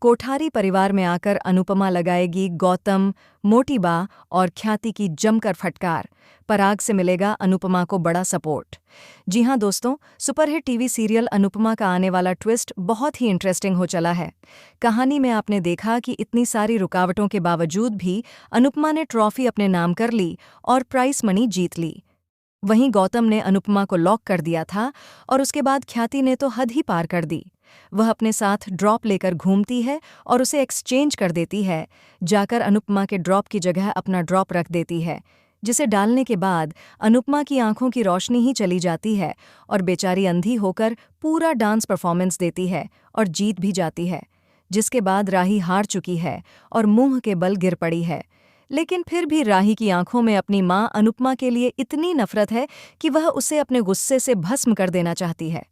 कोठारी परिवार में आकर अनुपमा लगाएगी गौतम, मोटीबा और ख्याति की जमकर फटकार। पराग से मिलेगा अनुपमा को बड़ा सपोर्ट। जी हाँ दोस्तों, सुपरहिट टीवी सीरियल अनुपमा का आने वाला ट्विस्ट बहुत ही इंटरेस्टिंग हो चला है। कहानी में आपने देखा कि इतनी सारी रुकावटों के बावजूद भी अनुपमा ने ट्रॉफी अपने नाम कर ली और प्राइस मनी जीत ली। वहीं गौतम ने अनुपमा को लॉक कर दिया था और उसके बाद ख्याति ने तो हद ही पार कर दी। वह अपने साथ ड्रॉप लेकर घूमती है और उसे एक्सचेंज कर देती है, जाकर अनुपमा के ड्रॉप की जगह अपना ड्रॉप रख देती है, जिसे डालने के बाद अनुपमा की आंखों की रोशनी ही चली जाती है और बेचारी अंधी होकर पूरा डांस परफॉर्मेंस देती है और जीत भी जाती है, जिसके बाद राही हार चुकी है और मुंह के बल गिर पड़ी है। लेकिन फिर भी राही की आंखों में अपनी मां अनुपमा के लिए इतनी नफरत है कि वह उसे अपने गुस्से से भस्म कर देना चाहती है।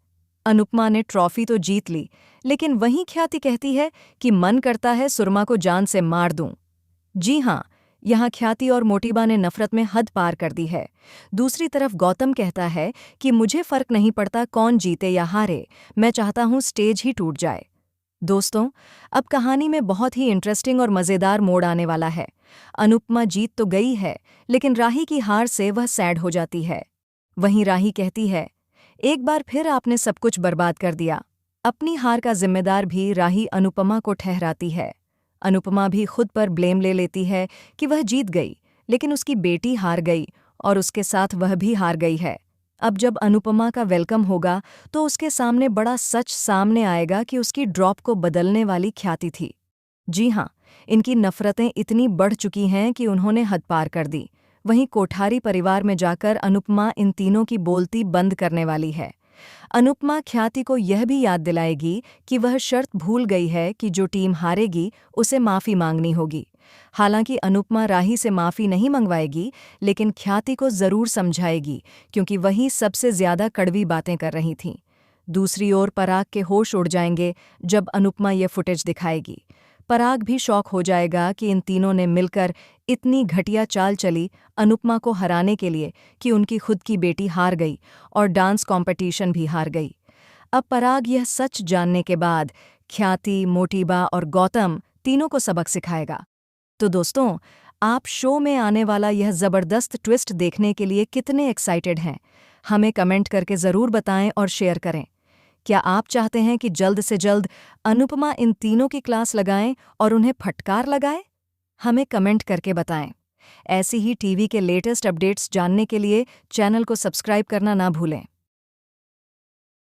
अनुपमा ने ट्रॉफी तो जीत ली, लेकिन वहीं ख्याति कहती है कि मन करता है सुरमा को जान से मार दूं। जी हाँ, यहाँ ख्याति और मोटीबा ने नफरत में हद पार कर दी है। दूसरी तरफ गौतम कहता है कि मुझे फर्क नहीं पड़ता कौन जीते या हारे, मैं चाहता हूँ स्टेज ही टूट जाए। दोस्तों, अब कहानी में बहुत ही इंटरेस्टिंग और मज़ेदार मोड़ आने वाला है। अनुपमा जीत तो गई है, लेकिन राही की हार से वह सैड हो जाती है। वहीं राही कहती है, एक बार फिर आपने सब कुछ बर्बाद कर दिया। अपनी हार का जिम्मेदार भी राही अनुपमा को ठहराती है। अनुपमा भी खुद पर ब्लेम ले लेती है कि वह जीत गई, लेकिन उसकी बेटी हार गई और उसके साथ वह भी हार गई है। अब जब अनुपमा का वेलकम होगा तो उसके सामने बड़ा सच सामने आएगा कि उसकी ड्रॉप को बदलने वाली ख्याति थी। जी हाँ, इनकी नफरतें इतनी बढ़ चुकी हैं कि उन्होंने हद पार कर दी। वहीं कोठारी परिवार में जाकर अनुपमा इन तीनों की बोलती बंद करने वाली है। अनुपमा ख्याति को यह भी याद दिलाएगी कि वह शर्त भूल गई है कि जो टीम हारेगी उसे माफ़ी मांगनी होगी। हालांकि अनुपमा राही से माफ़ी नहीं मंगवाएगी, लेकिन ख्याति को ज़रूर समझाएगी, क्योंकि वही सबसे ज़्यादा कड़वी बातें कर रही थीं। दूसरी ओर पराग के होश उड़ जाएंगे जब अनुपमा ये फुटेज दिखाएगी। पराग भी शॉक हो जाएगा कि इन तीनों ने मिलकर इतनी घटिया चाल चली अनुपमा को हराने के लिए कि उनकी खुद की बेटी हार गई और डांस कंपटीशन भी हार गई। अब पराग यह सच जानने के बाद ख्याति, मोटीबा और गौतम तीनों को सबक सिखाएगा। तो दोस्तों, आप शो में आने वाला यह ज़बरदस्त ट्विस्ट देखने के लिए कितने एक्साइटेड हैं? हमें कमेंट करके ज़रूर बताएं और शेयर करें। क्या आप चाहते हैं कि जल्द से जल्द अनुपमा इन तीनों की क्लास लगाएं और उन्हें फटकार लगाए? हमें कमेंट करके बताएं। ऐसी ही टीवी के लेटेस्ट अपडेट्स जानने के लिए चैनल को सब्सक्राइब करना ना भूलें।